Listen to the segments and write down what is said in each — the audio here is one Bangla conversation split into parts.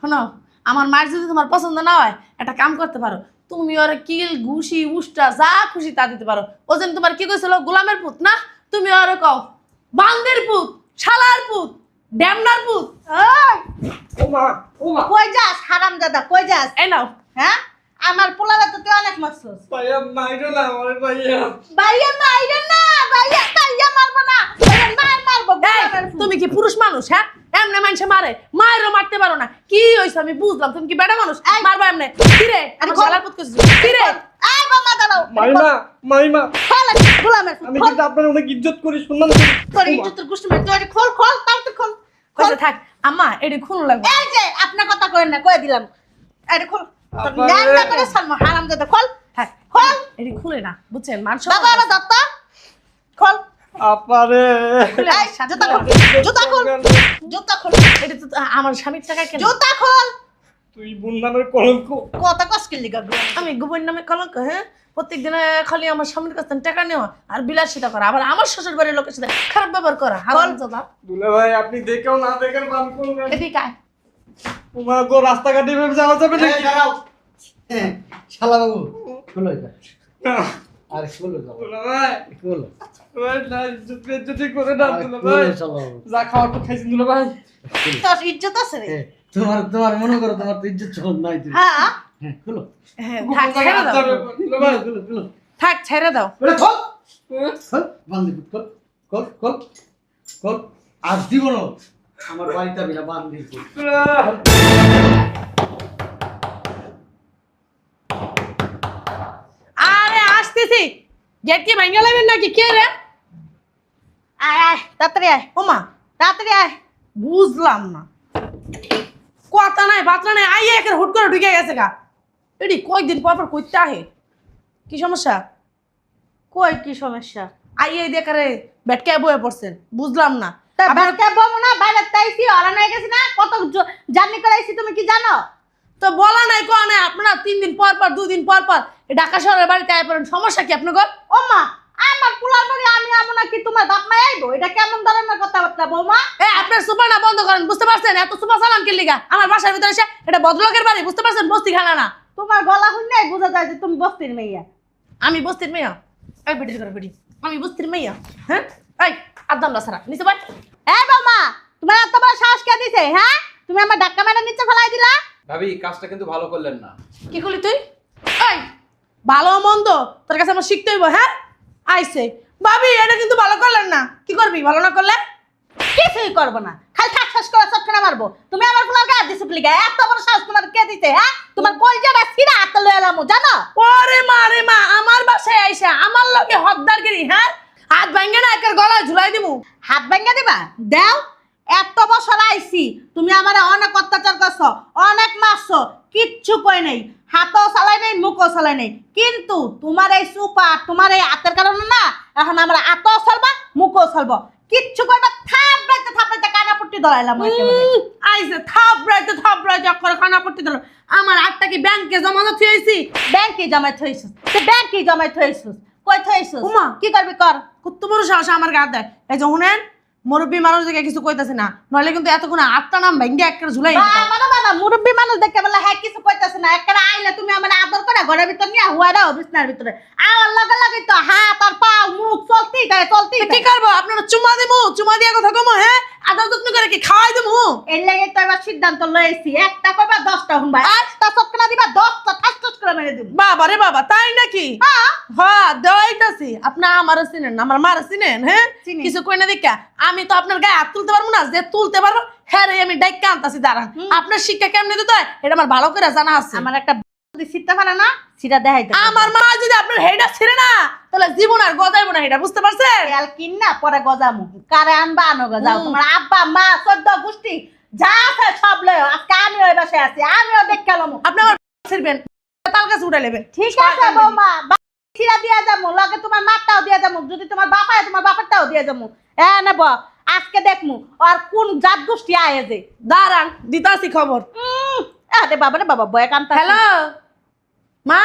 শোনো, আমার মার যদি তোমার পছন্দ না হয় একটা কাম করতে পারো, তুমি ওর কিল ঘুষি উষ্টা যা খুশি তা দিতে পারো। ও যেন তোমার কি কইছিল গোলামের পুত না, তুমি ওর কও বান্দের পুত, শালার পুত, ড্যামনার পুত। ওমা ওমা কই যাস হারামজাদা, কই যাস? এই নাও। হ্যাঁ, আমার পোলারা তো তুই অনেক মারছস। ভাইয়া মাইরো না আমার ভাইয়া। ভাইয়া মাইরে না, ভাইয়া মারবো না, ভাইয়া মারবো। এই, তুমি কি পুরুষ মানুষ? হ্যাঁ, এমনে মানুষে মারে, মায়েরও মারতে পারো না। কি হইছে আমি বুঝলাম, তুমি কি বেটা মানুষ? মারবা এমনে? কি রে আমার শালার পুত কইছিস? কি রে? এই বাবা দাঁড়াও। মাইমা খোল গোলামের আমি খোল। কিন্তু আপনার অনেক ইজ্জত করি, শুনলাম তোর ইজ্জতের গোষ্ঠী মার, তুই খোল তাও তুই খোল। কইছে থাক আম্মা, এডি খুন লাগবে। এই যে আপনার কথা কইেন না, কই দিলাম। এই খোল, তোর আবার- ন্যাংটা করে সালমা হারামজাদা, খোল থাক খোল। এডি খুলে না, বুঝছেন? মান বাবা সম্মান আমার দত্তা খোল। আপারে এই জুতা খোল, জুতা খোল, জুতা খোল, এডি তো আমার স্বামীর টাকা কেন? জুতা খোল। তুই বোন নামের কলঙ্ক। কত কষ্টের লিগা আমি গোবর নামে কলঙ্ক? হ্যাঁ, প্রত্যেকদিন খালি আমার স্বামীর কাছ থেকে টাকা নেওয়া আর বিলাসিতা করা, আবার আমার শ্বশুর বাড়ির লোকের সাথে খারাপ ব্যবহার করা। হারামজাদা। দুলা ভাই আপনি দেখেও না দেখেন বান করবেন। এদিকে আয়। ওমা গো রাস্তাঘাটে এভাবে যাওয়া যাবে না। শালা বাবু খোলো এটা। না, আরে খোলো যাবো দুলা ভাই খোলো ভাই না ইজ্জত বেজ্জতি করে না আরে দুলা খোলো ভাই। শালা বাবু যা খাওয়ার তো খাইছেন দুলা ভাই। তোর ইজ্জত আছে রে? তোমার মনে করো তোমার তো ইজ্জত চল নাই তুমি হ্যাঁ হ্যাঁ খোলো হ্যাঁ, থাক ছেড়ে দাও, দুলা ভাই খোলো খোলো থাক ছেড়ে দাও। ওরে খোল হ্যাঁ? খোল বান্দি খোল খোল খোল খোল আর দিব না আমার বাড়িতে বিনা বান্দি আরে আসতেছি, গেট কি ভাঙা লাগবেন নাকি? কে রে? আয় আয় তাড়াতাড়ি আয়, ওমা, তাড়াতাড়ি আয়। বুঝলাম না, কথা নাই বাতরা নাই, আইয়ে একের হুট করে ঢুকে গেছে গা। এডি কয়েকদিন পর পর কইতে আহে, কি সমস্যা? কই কি সমস্যা? আইয়ে দেখারে বেটকে বয়ে পড়ছেন, বুঝলাম না। তা বাড়িতে বমু না, বাইরে তাইছি অরান হয়ে গেছি না, কত জার্নি করাইছি তুমি কি জানো? তো বলা নাই কোয়া নাই, আপনারা 3 দিন পর পর 2 দিন পর পর এই ঢাকা শহরের বাড়িতে আয় পড়েন, সমস্যা কি আপনাদের? ও মা, আমার পোলার বাড়ি আমি আমু নাকি তোমার বাপ মা আইবো? এটা কেমন ধরনের কথাবার্তা বৌমা? এ আপনার সুপার না বন্ধ করেন, বুঝতে পারছেন? এত সুপার চালান কি লিগা? আমার বাসার ভিতরে এসে এটা ভদ্রলোকের বাড়ি, বুঝতে পারছেন? বস্তি খানা না। তোমার গলা শুনলেই বোঝা যায় যে তুমি বস্তির মেয়ে। আমি বস্তির মেয়া? এই বেটি করে বেটি, আমি বস্তির মেয়া? হ্যাঁ, এই আদাম রাসারা নিচে ভাই। এই বৌমা, তোমার এত বড় সাহস কে দিছে? হ্যাঁ, তুমি আমার ধাক্কা মেরে নিচে ফেলাই দিলা। ভাবি কাজটা কিন্তু ভালো করলেন না। কি করলি তুই? এই ভালো মন্দ তোর কাছে আমার শিখতে হইব। হ্যাঁ আইছে ভাবি, এটা কিন্তু ভালো করলেন না। কি করবি ভালো না করলে? কিছুই করবো না, খালি ঠাস করে চটকানা মারবো। তুমি আমার পোলার গায়ে দিছো কি লিগা? এত বড় সাহস তোমার কে দিছে? হ্যাঁ, তোমার কলজাটা ছিঁড়া হাতে লয়ে এলাম জানো? ওরে মা রে মা, আমার বাসায় আইসা আমার লগে হকদারগিরি। হ্যাঁ, হাত ভাঙ্গে না একের গলায় ঝুলাই দিমু। হাত ভেঙে দিবা? দাও, এত বছর আইছি, তুমি আমার অনেক অত্যাচার করছো, অনেক মারছো, কিচ্ছু কই নাই, হাতও চালাই নাই, মুখও চালাই নাই, কিন্তু তোমার এই সুপা, তোমার এই হাতের কারণে না এখন আমার হাতও চলবা, মুখও চলবো, কিচ্ছু কইবা। থাপড়াইতে কানাপট্টি ধরাইলাম একেবারে। আইসে থাপড়াইতে অক্ষরে খানা পড়তে দিল। আমার আটটা কি ব্যাংকে জমানো থুয়েছি? ব্যাংকে জমাই থইছিস? ব্যাংকে জমাই থইছিস? কই থইছিস? উমা। কি করবি কর। কত বড় সাহস আমার গা দেয়। এই যে শুনেন, মুরব্বী মানুষ দেখে কিছু কইতাছে না, নইলে কিন্তু এতক্ষণ আটটা নাম ভেঙ্গে একটা ঝুলাই দিতাম। বাবা মুরব্বী মানুষ দেখে বলে হ্যাঁ কিছু কইতাছে না, একটা আইলে তুমি আমার আদর করে ঘরের ভিতর নিয়ে হুয়ারাও বিছনার ভিতরে, আমার লগে লগে তো হাত আর পা মুখ চলতেই থাকে চলতেই কি থাকে। করবো? আপনারা চুমা দিমু, চুমা দিয়া কথা কমো। হ্যাঁ, আদর যত্ন করে কি খাওয়াই দিমু? এর লাগে তো এবার সিদ্ধান্ত লইছি, একটা কইবা 10টা শুনবা, 8টা চটকনা দিবা, 10টা ঠাস ঠাস করে মেরে দিব। বাবা রে বাবা, তাই নাকি? হ্যাঁ, হ্যাঁ দেওয়াইতাছি। আপনি আমারও চিনেন, আমার মারা চিনেন? হ্যাঁ, চিনি। কিছু কই না দেখা আমি তো আপনার গায়ে হাত তুলতে পারবো না। যে তুলতে পারবো হ্যাঁ রে আমি ডাইকা আনতাছি, দাঁড়ান। আপনার শিক্ষা কেমনে দিতে হয় এটা আমার ভালো করে জানা আছে। আমার একটা যদি সিটটা পারে না সিটা দেখাইতে আমার মা যদি আপনার হেডা ছিঁড়ে না, তাহলে জীবন আর গজাইবো না, এটা বুঝতে পারছেন? তেল কিন না পরে গজামু, কারে আনবা আনো গজাও, তোমার আব্বা মা 14 গোষ্ঠী যা আছে সব লয়। আজকে আমি ওই বাসায় আছি, আমিও দেখে লমু। আপনি আমার ছিড়বেন, তাল গাছ উঠে নেবেন। ঠিক আছে বৌমা, ছিড়া দিয়া যামু, লগে তোমার মারটাও দিয়া যামু, যদি তোমার বাপ হয় তোমার বাপেরটাও দিয়া যামু। নেব আজকে দেখমু আর কোন জাত গোষ্ঠী আয়ে যে। দাঁড়ান দিতাছি খবর। আরে বাবা রে বাবা, বয়ে কান্তা। হ্যালো মা,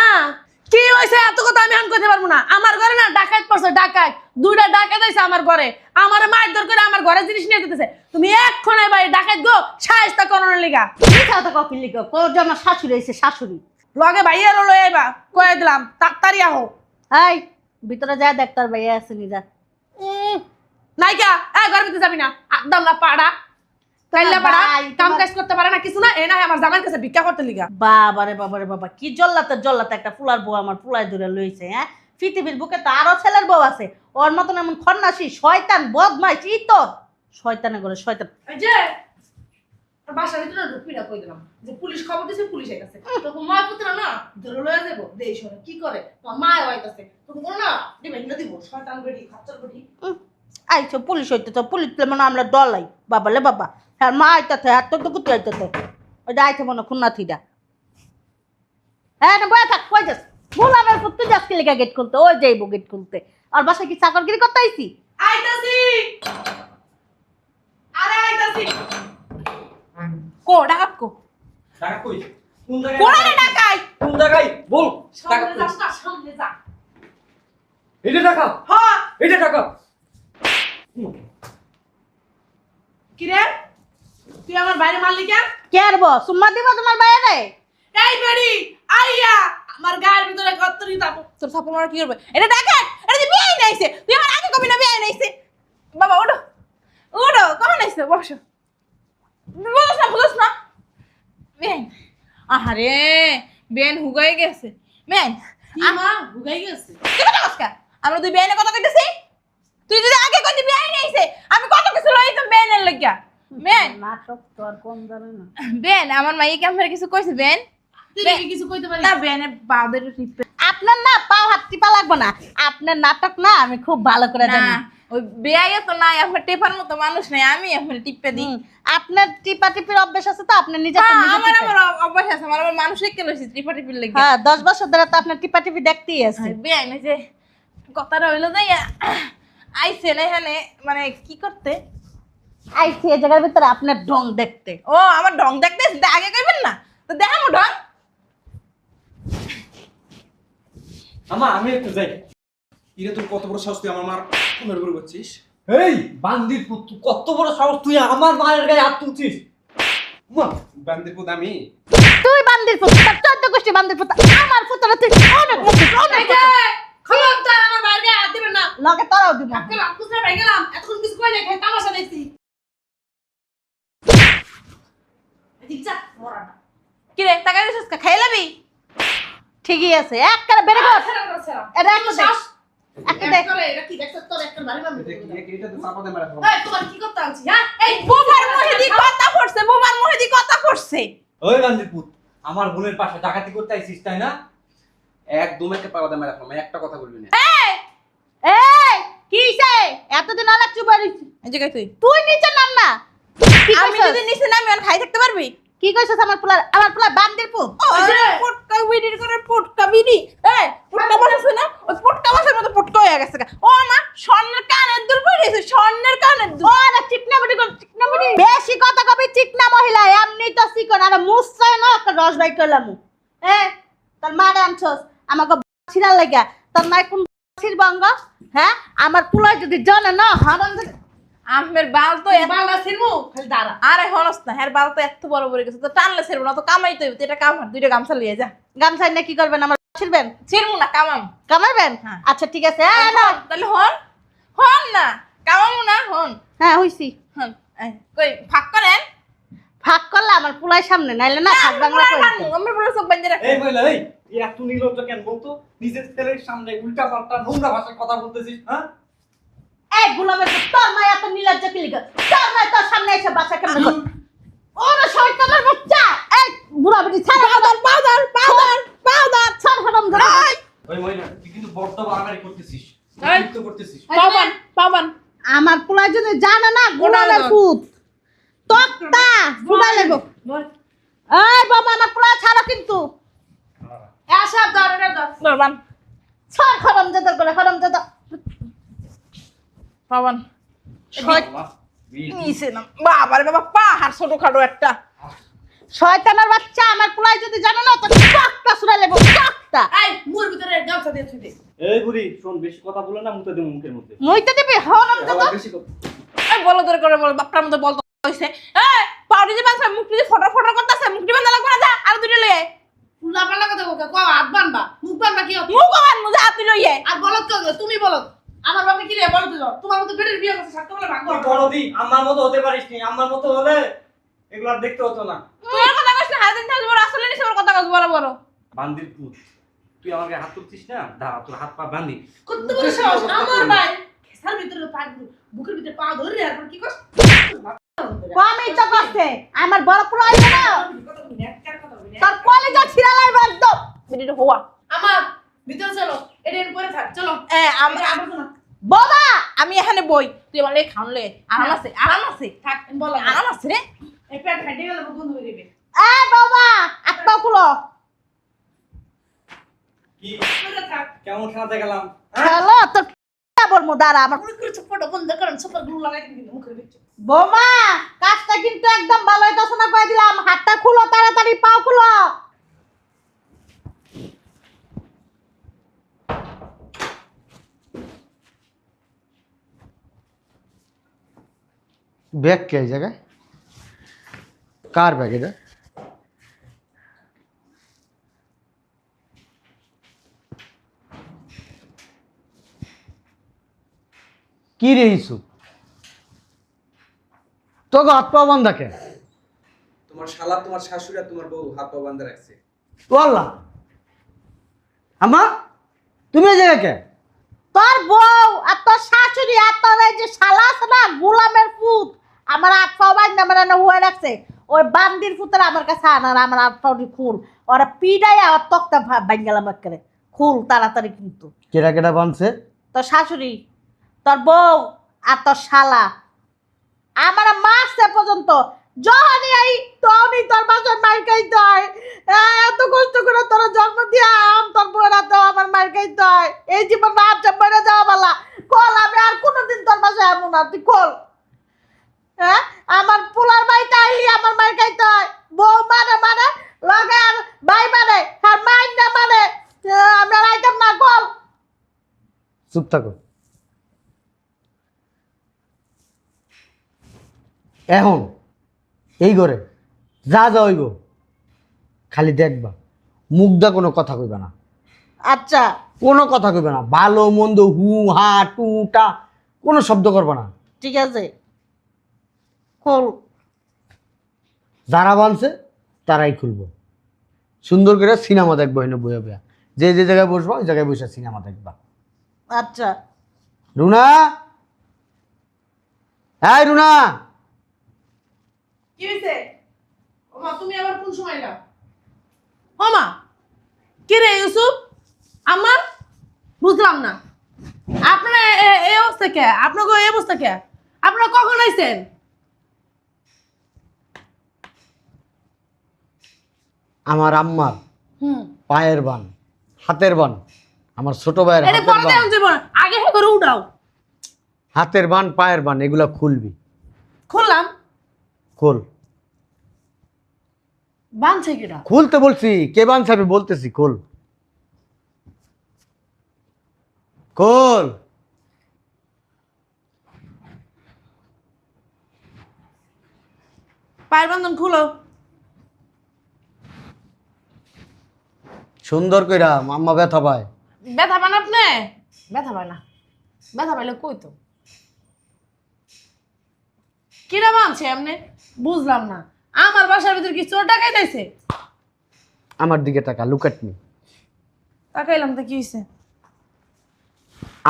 কি হয়েছে এত কথা আমি আন করতে পারবো না। আমার ঘরে না ডাকাত পড়ছে, ডাকাত 2টা ডাকাত আইছে আমার ঘরে, আমার মারধর করে আমার ঘরে জিনিস নিয়ে যেতেছে। তুমি এক্ষণে ভাই ডাকাত গো শায়েস্তা করানোর লিগা মিথ্যা কথা কখন লিখো কো যে আমার শাশুড়ি এসে শাশুড়ি। লগে ভাইয়া লই আইবা, কয়ে দিলাম তাড়াতাড়ি আহো। এই ভিতরে যা দেখ তোর ভাইয়া আছে নি যা। নাইকা ঘরের ভিতরে যাবি না, একদম না পাড়া তাইলে পাড়া ভাই, কাম তোমার- কাজ করতে পারে না কিছু না, এ না আমার জামাইয়ের কাছে ভিক্ষা করতে লিগা। বাবারে বাবারে বাবা কি জল্লাতে একটা ফুলার বউ আমার ফুলাই ধরে লইছে। হ্যাঁ পৃথিবীর বুকে তো আরো ছেলের বউ আছে, ওর মতন এমন খন্নাসি শয়তান বদমাইশ তো শয়তানে করে শয়তান। এই যে বাসার ভিতরে ঢুকবি না, কই দিলাম যে পুলিশ খবর দিছে, পুলিশ আইতাছে। তখন মা পুত্র না ধরে লয়ে যাবো, দেই শোনে কি করে তোমার মা আইতাছে, তুমি বলো না দিবেন না দিব, শয়তান বেটি খাচ্চর বেটি। আইছো পুলিশ হইতে তো পুলিশ মানে আমরা ডলাই বাবালে বাবা। হ্যাঁ মা আইতাছে আর তোর তো কুতি আইতাছে ওইটা আইতে মনে খুন্না থিটা। হ্যাঁ না বয়া থাক কই যাস ভুলামের পুত তুই যাস কি লেখা গেট খুলতে, ওই যাইবো গেট খুলতে। আর বাসায় কি চাকরগিরি করতে আইছি? আইতাছি আরে আইতাছি। কো ডাকাত কো টাকা কই? কোন জায়গায়? কোড়া রে ডাকাত, কোন জায়গায়? বল। টাকা সামনে কই? যাস না, সামনে যা। এটা টাকা। হ্যাঁ এটা টাকা। কি রে তুই আমার বাইরে মারলি কেন? কে আর বস সুম্মা দিব তোমার বাইরে? এই বেড়ি আইয়া আমার গায়ের ভিতরে কত্তরি তাপো, তোর থাপড় মারা কি করবে? এটা ডাকাত, এটা যে বিয়ে নাইছে, তুই আমার আগে কবি না বিয়ে নাইছে। বাবা ওঠো ওঠো, কখন আইছে? বসো, বুঝছ না বেন। আহারে বেন হুগাই গেছে বেন, আমা হুগাই গেছে। তুই কথা কসকা, আমরা দুই বেনে কথা কইতেছি, তুই যদি আগে কইতে বিয়ে নাইছে আমি কত কিছু লইতাম বেনের লাগিয়া। বেন নাটক তো আর কোন জানে না। বেন আমার মাইকে আমার কিছু কইছে বেন, তুই কি কিছু কইতে পারিস না? বেনের বাদের টিপে আপনার না পাও হাত টিপা লাগবে না, আপনার নাটক না আমি খুব ভালো করে না, জানি। ওই বেয়াইয়া তো নাই, আমার টেপার মতো মানুষ নাই, আমি আমার টিপে দিই। আপনার টিপা টিপির অভ্যাস আছে তো আপনি নিজে হ্যাঁ, নিজে আমার টিপেন। আমার অভ্যাস আছে, আমার মানুষের কে লইছি টিপা টিপির লাগি। হ্যাঁ 10 বছর ধরে তো আপনার টিপা টিপি দেখতেই আছে। বেয়াই না যে কথাটা হইলো যাই আইছে না এখানে মানে কি করতে? আইছি এই জায়গার ভিতরে আপনার ঢং দেখতে। ও আমার ঢং দেখতে আগে কইবেন না তো দেখামু ঢং। আমা আমি একটু যাই। ইরে তুই কত বড় সাহস তুই আমার মার কোনের উপর করছিস? এই বান্দির পুত, তুই কত বড় সাহস, তুই আমার মায়ের গায়ে হাত তুলছিস? মা, বান্দির পুত আমি? তুই বান্দির পুত, তোর 14 গোষ্ঠী বান্দির পুত, আমার পুতরা তুই অনেক মধ্যে অনেক এই যে খবরদার আমার বাইরে হাত দিবেন না। লগে তোরাও দিব। আজকে রাত কুসরা ভাই গেলাম, এতক্ষণ কিছু কই নাই, খাই তামাশা দেখছি। এদিক যা মরাটা। কি রে টাকা দিছিস কা খাইলাবি? ঠিকই আছে একবারে বেরে গো। এটা একটু দেখ, একটু দেখ। এটা কি দেখছ তোর একটা বাড়ি বাড়ি। এটা তো চাপা দে মারা ফেলো। এই তোমার কি করতে আনছি হ্যাঁ? এই বোমার মহিদি কথা পড়ছে, বোমার মহিদি কথা পড়ছে। ওই বান্দির পুত, আমার বোনের পাশে ডাকাতি করতে আইছিস তাই না? একদম একটা পাড়া দে মারা ফেলো, আমি একটা কথা বলবি না। এই এই কিসে এতদিন আলাদা চুপ হইছিস? এই জায়গায় তুই তুই নিচে নাম না। কি আমি কইছস? যদি নিচে নামি আর খাই থাকতে পারবি? কি কইছস আমার পোলা বান্দির পুত? পুটকা বিড়ির করে পুটকা বিড়ি, এই পুটকা বসাছে না, ওই পুটকা বসার মতো পুটকা হয়ে গেছে গা। ও মা স্বর্ণের কানের দুল পড়েছে, স্বর্ণের কানের দুল। ও না চিকনা বুড়ি কোন চিকনা বুড়ি? বেশি কথা কবি চিকনা মহিলা, এমনি তো চিকন আর মুছছাই না একটা রস বাই কইলাম। তোর মারে আনছস আমাকে ছিড়ার লাগা, তোর মাই কোন ছিড়বঙ্গ? হ্যাঁ আমার পোলা যদি জানে না হারান আমের বাল তো বালটা ছিড়মু খালি দাঁড়া। আরে হনস না, হ্যার বাল তো এত বড় বড় গেছে, তো টানলে ছিড়বো না, তো কামাইতে হইব। এটা কামার, দুইটা গামছা লিয়ে যা। গামছাই না কি করবেন আমার ছিড়বেন? ছিড়মু না, কামাম। কামাইবেন? হ্যাঁ। আচ্ছা ঠিক আছে। না তাহলে হন হন না, কামামু না, হন হ্যাঁ হইছি। হন। এই, কই ফাঁক করেন? ফাঁক করলে আমার পোলাই সামনে নাইলে না ফাঁক বাংলা কইতে। আমরা পুরো চোখ বান্ধে রাখি। এই মহিলা এই এত নির্লজ্জ কেন বলতো? নিজের ছেলের সামনে উল্টা পাল্টা নোংরা ভাষায় কথা বলতেছিস, হ্যাঁ? এই গোলামের পুত, তোর মা এত নির্লজ্জ কি লিগা? তোর মা তোর সামনে এসে বাসা কেমন করে? ওরে শয়তানের বাচ্চা! এই বুড়া বুড়ি ছাড় পাউডার ছাড় হারাম জানা। ওই মহিলা, তুই কিন্তু বড্ড বাড়াবাড়ি করতেছিস, এই। অতিরিক্ত করতেছিস। পাবান পাবান। আমার পোলা যদি জানে না গোলামের পুত তক্তা বুড়া লেগো। এই বাবা আমার পোলা ছাড়া কিন্তু এসব ধরে ধরবান ছাড় হারাম জাদার করে হারাম জাদা। পাবান। বাবা, নিচে না বাবারে বাবা, পাহাড় ছোটখাটো একটা। শয়তানের বাচ্চা আমার কুলাই যদি জানো না তো টকটা শুনাই লেবো টকটা। এই মুর ভিতরে গামছা দিয়ে ছুঁই দে। এই বুড়ি শোন, বেশি কথা বলে না, মুতে দে মুখের মধ্যে। মুইতে দিবি হও না তো। আবার বেশি কথা। এই বলো ধরে করে বল বাপটার মতো বলতো হইছে। এই পাউডি যে বানছা মুখ দিয়ে ফটো ফটো করতেছে, মুখ দিয়ে বান্ধা লাগবে না, যা আর দুটো লয়ে ফুলা পালা কথা বলতে কো হাত বানবা, মুখ বানবা কি হচ্ছে? মুখ বান মুজা হাত লইয়ে আর বলত কো তুমি বলত। আমার বাপে কি রে বলত দিলো, তোমার মতো বেড়ের বিয়ে করতে সাথে বলে ভাগ তুই করো। বড়দি আমার মতো হতে পারিস নি, আমার মতো হলে এগুলো আর দেখতে হতো না। তুই এর কথা কইছ না, হাদিন থাকলে বড় আসলে নিছে ওর কথা কইছ বড় বড়। বান্দির পুত, তুই আমাকে হাত তুলছিস না, দাঁড়া তোর হাত পা বান্ধি। কত বড় সাহস আমার ভাই। খেসার ভিতরে পা বুকের ভিতরে পা ধরে আর কি কস? কমই তো করছে আমার বড় কুলা হইছে না তোর কলেজা ছিড়ালাই বাদ ভিডিও হওয়া আমার ভিতরে চলো, এর পরে থাক চলো। আমরা বাবা আমি এখানে বই, তুই আমার লেগে খাওন লয়ে আরাম আছে, আরাম আছে, থাক বল আরাম আছে রে। এই পেট খাইতে গেলে বন্ধ হয়ে যাবে। এ বাবা আত্মা খুলো কি পুরো থাক। কেমন খেলাতে গেলাম? হ্যালো তোর বলমু দাঁড়া আমার পুরো করে চুপটা বন্ধ করেন, সুপার গ্লু লাগাই দিন মুখের ভিতরে। বোমা কাজটা কিন্তু একদম ভালো হইতাছে না কই দিলাম হাতটা খুলো তাড়াতাড়ি পাও খুলো ব্যাগ কে এই জায়গায়? কার ব্যাগ এটা? কি রে ইসু, তোকে হাত পা বান্ধা কে? তোমার শালা, তোমার শাশুড়ি আর তোমার বউ হাত পা বাঁধা রাখছে। ওয়াল্লাহ আমা, তুমি এই জায়গায় কে? তোর বউ আর তোর শাশুড়ি আর তোর এই যে শালা আছে না গোলামের পুত আমার হাত পাও বাইন্দা মানে না হয়ে রাখছে ওই বান্দির পুতের আমার কাছে আনার আমার হাত পাও খুল ওরা পিডাই আর তক্তা বাইঙ্গালাম করে খুল তাড়াতাড়ি কিন্তু কেডা কেডা বানছে? তোর শাশুড়ি তোর বউ আর তোর শালা আমার মাসে পর্যন্ত যখনই এই তখনই তোর বাসায় মার খাইতে হয় এত কষ্ট করে তোর জন্ম দিয়ে তোর বউরা তো আমার মার খাইতে হয় এই জীবন রাত মেরে যাওয়া বালা কল আমি আর কোনোদিন তোর বাসায় আসবো না তুই কল হ্যাঁ আমার পোলার বাড়িতে আইলি আমার মার খাইতে হয় বউ মানে মানে লগে আর ভাই মানে আর মাইন না মানে আমি আর আইতাম না কল চুপ থাকো। এখন এই ঘরে যা যা হইব খালি দেখবা, মুখদা কোনো কথা কইবা না, আচ্ছা কোনো কথা কইবা না, ভালো মন্দ হু হা টু টা কোনো শব্দ করবা না। ঠিক আছে খোল যারা বানছে তারাই খুলবো। সুন্দর করে সিনেমা দেখবো এনে বইয়া বইয়া, যে যে জায়গায় বসবো ওই জায়গায় বসে সিনেমা দেখবা। আচ্ছা রুনা, হ্যাঁ রুনা, কি হইছে? ওমা তুমি আবার কোন সময় এলা? ওমা কি রে ইউসুফ? আমার বুঝলাম না আপনারা এই অবস্থা কে? আপনাকে এই অবস্থা কে? আপনারা কখন আইছেন? আমার আম্মার হুম পায়ের বান, হাতের বান, আমার ছোট ভাইয়ের এটা হাতের পরে বান, দেখুন জীবন আগে হে করে উঠাও। হাতের বান পায়ের বান এগুলা খুলবি। খুললাম খোল, বানছে কিটা? খুলতে বলছি, কে বানছে আমি বলতেছি, খোল খোল। পায়ের বান্ধন খুলো। সুন্দর কইরা, আম্মা ব্যথা পায়। ব্যথা পান আপনি? ব্যথা পায় না, ব্যথা পাইলে কই তো কিরা বানছে আপনি? বুঝলাম না, আমার বাসার ভিতরে কি চোর ডাকাই দিয়েছে? আমার দিকে তাকা, লুক এট মি। তাকাইলাম তো কি হয়েছে?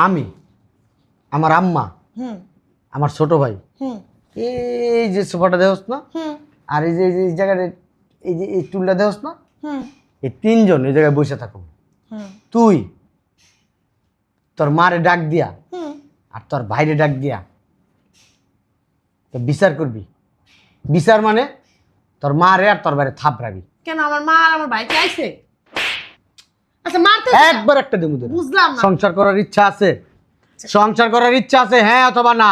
আমি, আমার আম্মা, হুম আমার ছোট ভাই, হুম এই যে সোফাটা দেহস না, হুম আর এই যে এই জায়গাটা, এই যে এই টুলটা দেহস না, হুম এই তিনজন এই জায়গায় বসে থাকো। হুম তুই তোর মারে ডাক দিয়া হুম আর তোর ভাইরে ডাক দিয়া তো বিচার করবি। বিচার মানে তোর মারে আর তোর ভাইরে থাপড়াবি। কেন আমার মা আর আমার ভাই চাইছে? আচ্ছা মারতে একবার একটা দেবো। বুঝলাম না। সংসার করার ইচ্ছা আছে? সংসার করার ইচ্ছা আছে হ্যাঁ অথবা না?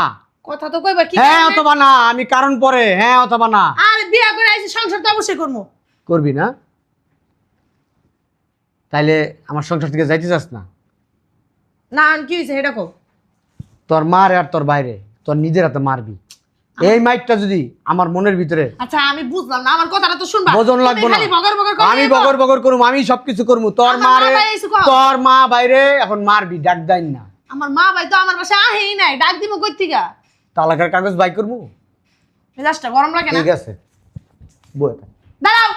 কথা তো কইবা কি হ্যাঁ কারণে? অথবা না, আমি কারণ পরে হ্যাঁ অথবা না। আরে বিয়া করে আইছি, সংসার তো অবশ্যই করবো। করবি না? তাইলে আমার সংসার থেকে যাইতে চাস না? না আর কি হয়েছে সেটা কও। তোর মার আর তোর বাইরে তোর নিজের হাতে মারবি। এই মাইকটা যদি আমার মনের ভিতরে আচ্ছা আমি বুঝলাম না, আমার কথাটা তো শুনবা। ওজন তুমি লাগবো না। খালি বগর বগর করে আমি যাইবো। বগর বগর করবো, আমি সবকিছু করবো। তোর আমার মা মারে বাইরে এসে কও। তোর মা বাইরে এখন মারবি, ডাক দাইন না। আমার মা ভাই তো আমার বাসায় আহেই নাই, ডাক দিব কই থেকে? তালাকের কাগজ বাই করবো। মেজাজটা গরম লাগে না? ঠিক আছে বই দাঁড়াও।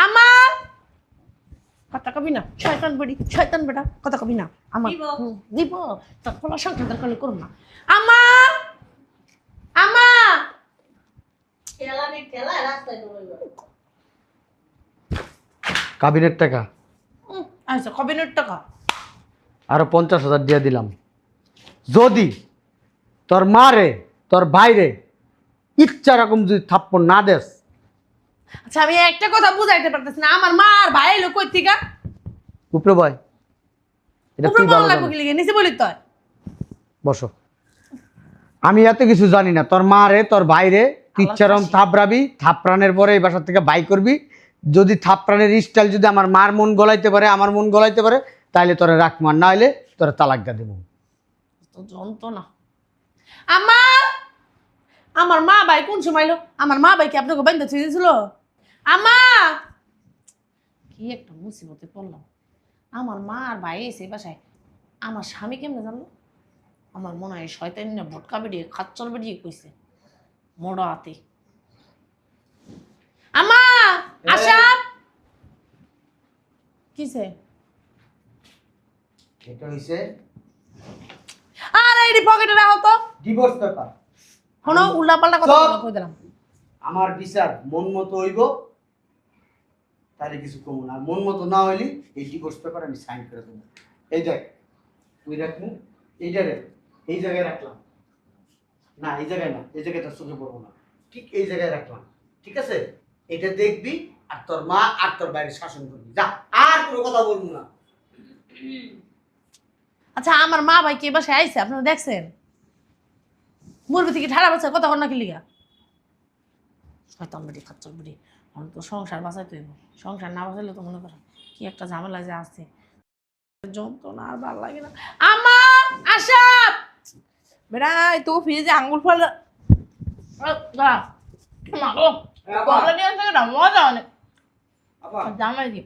আমার কথা কবি না, শয়তান বড়ি, শয়তান বেটা, কথা কবি না। আমার দিব। দিব তোর ফলা সংখ্যা দরকার করুন না। আমার আমার রাস্তায় দৌড়াইবা। কাবিনের টাকা আচ্ছা কবিনের টাকা আরো 50,000 দিয়ে দিলাম। যদি তোর মারে তোর বাইরে ইচ্ছা রকম যদি থাপ্পড় না দেস, আচ্ছা আমি একটা কথা বুঝাইতে পারতেছি না, আমার মা আর ভাই এলো কই থেকে? উপরে বয়। এটা উপরে তুই বলা ভালো লাগবে জানিস। কি লিগে? নিচে বলি তো। বসো। আমি এত কিছু জানি না। তোর মারে তোর বাইরে তুই ইচ্ছা রকম থাপড়াবি, থাপড়ানোর পরে এই বাসা থেকে বাই করবি। যদি থাপড়ানের স্টাইল যদি আমার মার মন গলাইতে পারে, আমার মন গলাইতে পারে, তাহলে তোরে রাখবো, আর না হলে তোরে তালাক দিয়ে দেবো। তো যন্ত্রণা। আমার আমার মা ভাই কোন সময় এলো? আমার মা ভাই কি আপনাকে বাইন্দা ছেড়ে দিয়েছিল? আমার কি একটা মুসিবতে পড়লাম। আমার মা আর ভাই এসে বাসায়, আমার স্বামী কেমনে জানলো? আমার মনে হয় শয়তান না ভটকা বেরিয়ে খাচ্চর বেরিয়ে কইছে মোড়া হাতে। আমা আশা কিসে? এটা হইছে আরে এডি পকেটে রাখো তো। Divorce paper. শোনো উল্টা পাল্টা কথা চুপ। কই দিলাম। আমার বিচার মন মতো হইব, তাহলে কিছু কমু না। আর মন মতো না হইলে এই ডিভোর্স পেপার আমি সাইন করে দেবো। এই দেখ, তুই রাখবো এইটা রে, এই জায়গায় রাখলাম না, এই জায়গায় না, এই জায়গায় তোর চোখে পড়বো না, ঠিক এই জায়গায় রাখলাম। ঠিক আছে? এটা দেখবি আর তোর মা আর তোর বাইরে শাসন করবি। যা, আর কোনো কথা বলবো না। আচ্ছা আমার মা ভাই কে বাসায় আইছে আপনারা দেখছেন? মুরবি থেকে ঠাড়া বাচ্চা কথা কর না কি লিগা? শয়তান বেটি খাচ্চর বেটি, আমার তো সংসার বাঁচাইতে হইব। সংসার না বাঁচাইলে তো মনে করেন কি একটা ঝামেলা যে আছে, যন্ত্রণা আর ভালো লাগে না। আমার আশা বেড়া তো ফ্রিজে আঙ্গুর ফল মজা অনেক আপা জামাই দি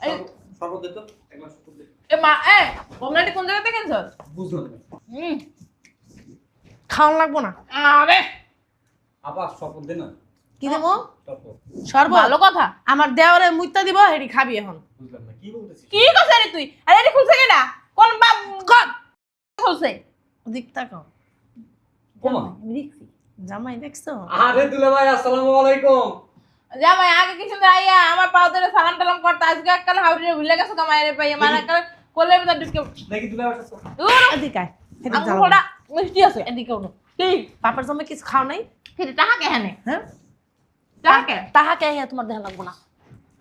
এই শরবত দে তো, এক গ্লাস শরবত দে। এ মা এ কমলাটি কোন জায়গাতে কিনছ? বুঝলাম না। খাওয়ান লাগবো না। আরে আপা শরবত দে না। কি দেবো? শরবত। সর্ব ভালো কথা। আমার দেওয়ারে মুইতা দিব, হেডি খাবি এখন। বুঝলাম না কি বলতেছিস? কি করছ রে তুই? আরে এটা খুলছে কেনা? কোন বাপ কত খুলছে? দিক তাকাও। ওমা। আমি দেখছি জামাই দেখছো? আরে দুলা ভাই আসসালামু আলাইকুম। জামাই আগে কিছু আইয়া আমার পাও ধরে সালাম টালাম করতে, আজকে এককাল হাউরে ভুলে গেছো কামাইরে পাইয়া মারা কাল কোলে ভিতর ঢুকে দেখি দুলা ভাই আসছো। দূর এদিকে আয়, এদিকে আঙ্গুর জ্বালাও ফোড়া না। মিষ্টি আছে। এদিকে ওঠো। কি বাপের জন্য কিছু খাও নাই? ফিরে টাহাকে হানে হ্যাঁ টাহাকে তাহাকে আইয়া তোমার দেখা লাগবো না।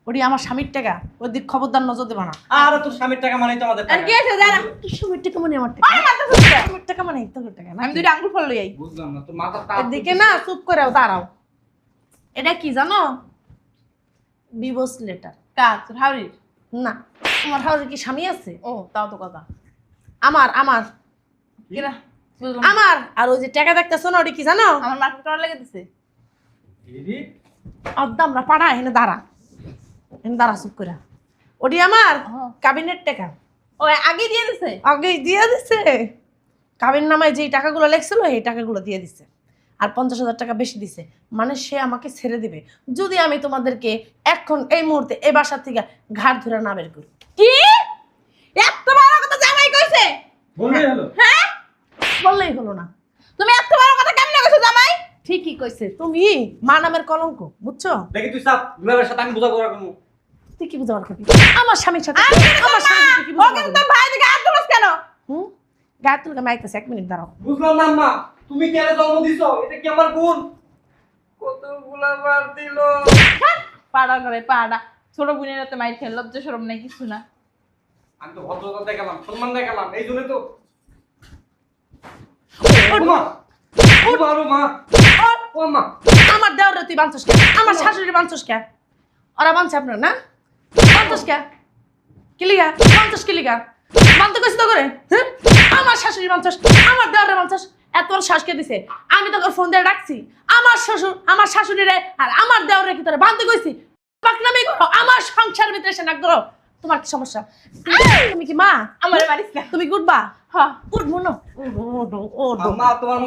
ওটি আমার স্বামীর টাকা, ওই দিক খবরদার নজর দেবা না। আরে তোর স্বামীর টাকা মানেই তো আমাদের আর টাকা। কি আছে জানা? তোর স্বামীর টাকা মানে আমার টাকা, আরে মাথা সুস্তা। স্বামীর টাকা মানে তোর টাকা না। আমি দুইটা আঙ্গুর ফল লই আই। বুঝলাম না তোর মাথার তাপ। এদিকে না চুপ করে দাঁড়াও। এটা কি জানো? Divorce letter. কাজ হাউরির। না তোমার হাউসে কি স্বামী আছে? ও তাও তো কথা। আমার আমার কিরা বুঝলাম। আমার আর ওই যে টাকা দেখতেছো না, ওটা কি জানো? আমার মার্কেট করা লেগে দিছে। এরি অর্ধ আমরা পাড়া এখানে দাঁড়া, এখানে দাঁড়া চুপ করে। ওটি আমার হ্যাঁ। কাবিনের টাকা, ও আগে দিয়ে দিছে। আগে দিয়ে দিছে। কাবিন নামায় যেই টাকাগুলো লেখছিল এই টাকাগুলো দিয়ে দিছে, আর 50,000 টাকা বেশি দিছে। মানে সে আমাকে ছেড়ে দিবে যদি আমি তোমাদেরকে এখন এই মুহূর্তে এই বাসা থেকে ঘাট ধরে না বের করি। কি এত বড় কথা জামাই কইছে? বললেই হলো। হ্যাঁ বললেই হলো না। তুমি এত বড় কথা কেমনে কইছো জামাই? ঠিকই কইছে, তুমি মা নামের কলঙ্ক, বুঝছো? দেখি তুই সাপ দুলা ভাইয়ের সাথে আমি বুঝা করা করব। তুই কি বুঝাবার করবি? আমার স্বামীর সাথে আমি আমার স্বামীর সাথে কি ও বুঝাবার কিন্তু করবি? তোর ভাই দিকে হাত তুলছ কেন? হুম গায়ে তুলকে মাইতেছে, 1 মিনিট দাঁড়াও। বুঝলাম না আম্মা, তুমি কেন জন্ম দিছো? এটা কি আমার গুণ? কতগুলা বার দিল। পাড়া করে পাড়া ছোট বোনের হাতে মাইর খেয়ে লজ্জা শরম নাই কিছু না। আমি তো ভদ্রতা দেখালাম, সম্মান দেখালাম, এই জন্য তো মা ও বাবা মা ও মা আমার দেওরে তুই বাঞ্চস কে? আমার শাশুড়ি বাঞ্চস কে? ওরা বাঞ্চে আপনার না? বাঞ্চস কে? কিলিগা বাঞ্চস কিলিগা? বানতে কইছ তো করে? হ্যাঁ? আমার শাশুড়ি বাঞ্চস, আমার দেওরে বাঞ্চস। এত বড় শ্বাস কে দিছে? আমি তোকে ফোন দিয়ে ডাকছি। আমার শ্বশুর, আমার শাশুড়িরে আর আমার দেওরে কি তোরে বানতে কইছি? পাকনামি করো, আমার সংসার ভিতরে এসে নাক ধরো। তোমার কি সমস্যা? তুমি কি মা? আমারে মারিস না। তুমি গুডবা? হ্যাঁ, উঠবো না। উঠবো। মা তোমার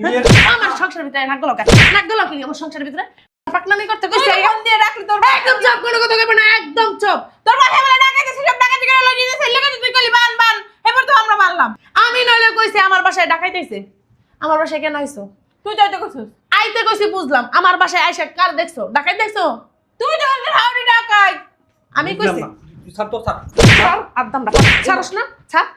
মেয়ের আমার সংসারের ভিতরে নাক গলাও নাক গলাও কি আমার সংসারের ভিতরে পাকনামি করতে কইছি ফোন দিয়ে রাখলি তোর একদম চুপ কোনো কথা কইবে না একদম চুপ তোর বাসা বলে ডাকা গেছিস সব ডাকাতি করে লই দিয়েছে লেগে তুই কইলি বান বান এবার তো আমরা মারলাম। আমি নইলে কইছি আমার বাসায় ডাকাইতেছে আমার বাসায় কেন আইছো তুই যাইতে কইছিস আইতে কইছি বুঝলাম আমার বাসায় আইসা কার দেখছো ডাকাই দেখছো তুই তো হাউরি ডাকাই আমি কইছি স্যার তো স্যার ছাড় আদম ডাকা ছাড়স না ছাড়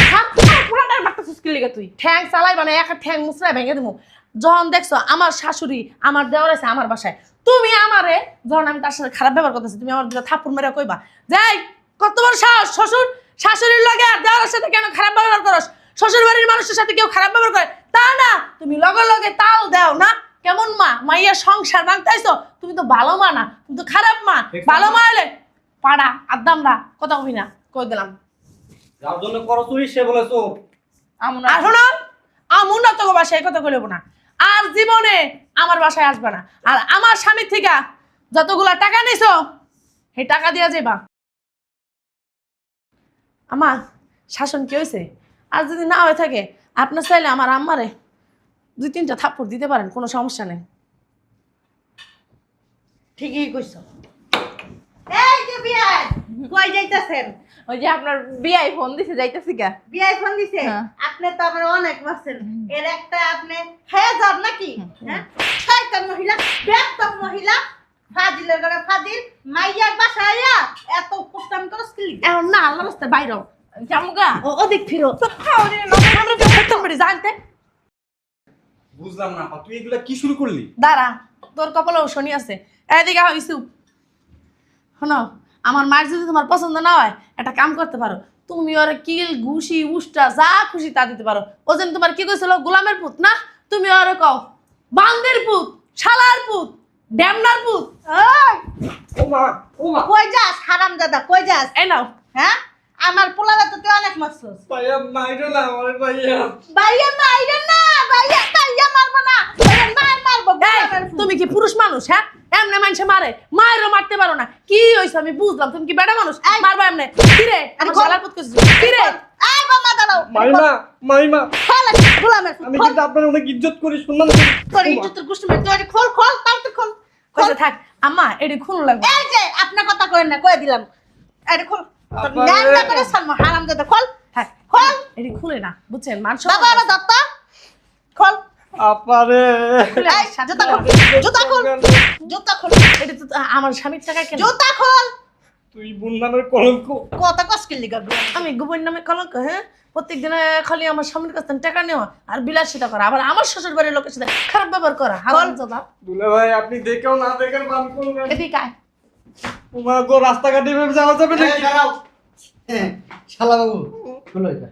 ছাড় পুরাটার বাক্তা সুস্কি লিগা তুই ঠ্যাং চালাই মানে একটা ঠ্যাং মুছরা ভেঙে দিমু যখন দেখছো আমার শাশুড়ি আমার দেওর আছে আমার বাসায় তুমি আমারে যখন আমি তার সাথে খারাপ ব্যবহার করতেছি তুমি আমার দিকে থাপ্পড় মেরে কইবা যাই কত বড় সাহস শ্বশুর শাশুড়ির লগে আর দেওরের সাথে কেন খারাপ ব্যবহার করস শ্বশুর বাড়ির মানুষের সাথে কেউ খারাপ ব্যবহার করে তা না তুমি লগে লগে তাল দাও না কেমন মা মাইয়া সংসার ভাঙতেছো তুমি তো ভালো মা না তুমি তো খারাপ মা ভালো মা হলে পাড়া আদামরা কথা কবি না কই দিলাম যার জন্য করো তুই সে বলেছো আমন আর শোনো আমুন না তোকে বাসায় কথা কইলেব না আর জীবনে আমার বাসায় আসবে না আর আমার স্বামীর থেকে যতগুলা টাকা নিছো সেই টাকা দিয়া যাইবা আমার শাসন কি হয়েছে আর যদি না হয়ে থাকে আপনার চাইলে আমার আম্মারে 2-3টা থাপ্পড় দিতে পারেন কোনো সমস্যা নেই ঠিকই কইছো এই যে বিয়াই কই যাইতাছেন ওই যে আপনার বিয়াই ফোন দিছে যাইতেছি গা বিয়াই ফোন দিছে হ্যাঁ। আপনি তো আমার অনেক মারছেন এর একটা আপনি খেয়ে যান নাকি হ্যাঁ শয়তান মহিলা বেয়াদব মহিলা ফাজিলের ঘরে ফাজিল মাইয়ার বাসায় আইয়া এত কুস্তামি করো স্কিল এখন না আল্লাহ রাস্তায় বাইর হও। জামুগা ওদিক ফিরো জানতে বুঝলাম না তুই এগুলা কি শুরু করলি? দাঁড়া তোর কপালেও শনি আছে এদিকে হও ইসুপ শোনো আমার মায়ের যদি তোমার পছন্দ না হয় একটা কাম করতে পারো তুমি ওর কিল ঘুষি উষ্টা যা খুশি তা দিতে পারো ও যেন তোমার কি কইছিল গোলামের পুত না তুমি ওরে কও বান্দের পুত শালার পুত ড্যামনার পুত ও মা কই যাস হারামজাদা কই যাস এই নাও হ্যাঁ আমার পোলারা তো তুই অনেক মারছস ভাইয়া মাইরো না আমার ভাইয়া ভাইয়া মাইরা না ভাইয়া তাইয়া মারবো না ভাইয়া মার মারবো এই, তুমি কি পুরুষ মানুষ হ্যাঁ এমনে মানুষে মারে মায়েরও মারতে পারো না কি হইছে আমি বুঝলাম তুমি কি বেটা মানুষ মারবা এমনে কি রে আমি শালার পুত কইছিস কি রে আই বাবা দাঁড়াও মাইমা খোল গোলামের আমি কিন্তু আপনার অনেক ইজ্জত করি সম্মান তোর ইজ্জতের গোষ্ঠী মেরে তুই খোল খোল তাড়াতাড়ি খোল কইছে থাক আম্মা এডি খুন লাগবে এই যে আপনার কথা কইেন না কই দিলাম আরে খোল তোর আব্বা নাম রে। না করে সালমা হারামজাদা খোল থাক খোল এডি খুলে না বুঝছেন মানুষ বাবা ওরা দত্তা খোল আপারে এই জুতা খোল জুতা খোল জুতা খোল এটা তো আমার স্বামীর টাকা কেন জুতা খোল তুই বোন নামের কলঙ্ক কত কষ্ট লিগা আমি গোবর নামে কলঙ্ক হ্যাঁ প্রত্যেক দিনে খালি আমার স্বামীর কাছ থেকে টাকা নেওয়া আর বিলাসিতা করা আবার আমার শ্বশুর বাড়ির লোকের সাথে খারাপ ব্যবহার করা হারামজাদা দুলা ভাই আপনি দেখেও না দেখেন বান করবেন এদিকে আয় তোমার গো রাস্তাঘাটে এভাবে যাওয়া যাবে এই নাকি দাঁড়াও শালা বাবু খোলো এটা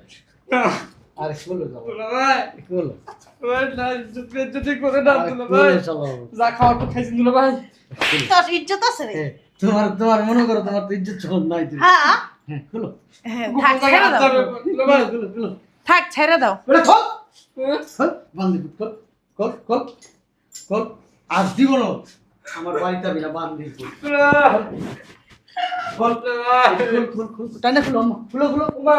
আরে খোলো যাও দুলা ভাই খোলো ভাই না ইজ্জত করে না দুলা ভাই শালা বাবু যা খাওয়ার তো খাইছেন দুলা ভাই তোর ইজ্জত আছে রে তোমার মনে করো তোমার তো ইজ্জত চল নাই তুমি হ্যাঁ হ্যাঁ খোলো হ্যাঁ থাক ছেড়ে দাও দুলা ভাই খোলো খোলো থাক ছেড়ে দাও ওরে খোল খোল বান্দি খোল খোল খোল খোল আর দিব না আমার বাড়িতে আমি না বান্দি খোল খোল খোল খোল খোল টাইনা খোলো আম্মা খোলো খোলো মা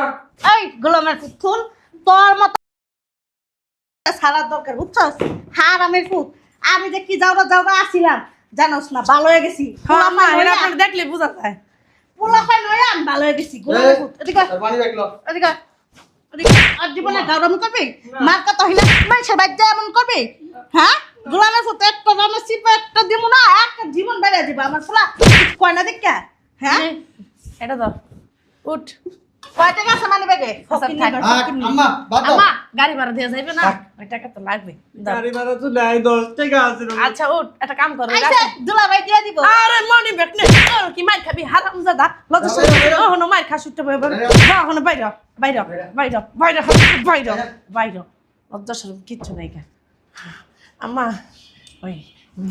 এই গোলামের পুত খোল তোর মত সারা দরকার বুঝছস হারামের পুত আমি যে কি যাওয়া আসিলাম জানোস না ভালো হয়ে গেছি হ্যাঁ মা এটা আপনার দেখলে বোঝা যায় পোলা পাই নয় আমি ভালো হয়ে গেছি গোলামের পুত এদিকে আর পানি রাখলো এদিকে এদিকে আর জীবনে গাউরাম করবি মার কথা হইলে মানুষের বাচ্চা এমন করবি হ্যাঁ গোলামের পুত একটা জানো সিপা একটা দিব না একটা জীবন বেড়ে যাবে আমার পোলা কয় না দেখা হ্যাঁ এটা দাও উঠ কয় টাকা আছে মানে বেগে থাক। আম্মা বাদ দাও আমা গাড়ি ভাড়া দেওয়া যাবে না ওই টাকা তো লাগবে দাও। গাড়ি ভাড়া তো নাই 10 টাকা আছে আচ্ছা উঠ একটা কাম করো আইসা দুলাভাই দিয়ে দিব আরে মনি বেক নে তোর কি মার খাবি হারামজাদা লজ্জা শরম ওহনো মার খা সুট্টা বই বই ওহনো বাইরে বাইরে বাইরে বাইরে বাইরে বাইরে লজ্জা স্বরূপ কিচ্ছু নাই কা আম্মা ওই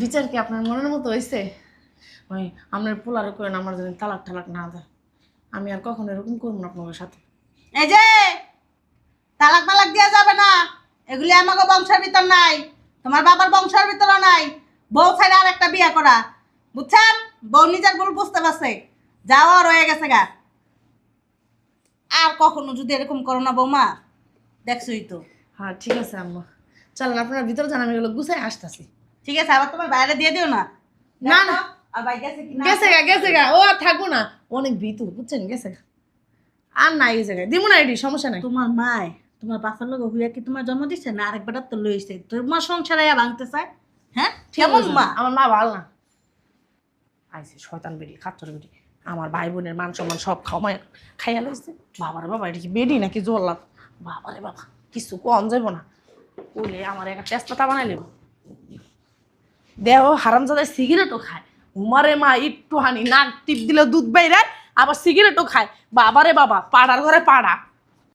বিচার কি আপনার মনের মতো হয়েছে ওই আপনার পোলারে করেন আমার যদি তালাক ঠালাক না দেয় আমি আর কখনো এরকম করবো না আপনাদের সাথে এই যে তালাক মালাক দেওয়া যাবে না, এগুলি আমাকে বংশের ভিতর নাই, তোমার বাবার বংশের ভিতর নাই। বউ ছাড়া আর একটা বিয়ে করা, বুঝছেন? বউ নিজের ভুল বুঝতে পারছে, যাওয়া রয়ে গেছে গা। আর কখনো যদি এরকম করো না বৌমা, দেখছোই তো। হ্যাঁ ঠিক আছে আম্মা, চলেন আপনারা ভিতরে যান, আমি এগুলো গুছাই আসতেছি। ঠিক আছে, আবার তোমার বাইরে দিয়ে দিও না। না, না। আর ভাই গেছে কি না? গেছে গা ও আর থাকবো না, অনেক ভীতু বুঝছেন, গেছে গা আর নাই এই জায়গায় দিব না, এটি সমস্যা নাই। তোমার মায় তোমার বাপের লোক হইয়া কি তোমার জন্ম দিচ্ছে না আরেকবার তো লইছে? তোমার সংসারে আয়া ভাঙতে চায়? হ্যাঁ কেমন মা? আমার মা ভালো না, আইসে শয়তান বেরি খাচ্চর বেরি, আমার ভাই বোনের মান সম্মান সব খাইয়া লাগছে। বাবারে বাবা, এটা কি বেডি নাকি জোরলাম? বাবারে বাবা, কিছু কম যাইব না, কইলে আমার একটা তেজপাতা বানাই লেব। দেহ হারামজাদায় সিগারেটও খায়, উমারে মা একটু হানি নাক টিপ দিলে দুধ বাইরে, আবার সিগারেটও খায়। বাবারে বাবা, পাড়ার ঘরে পাড়া।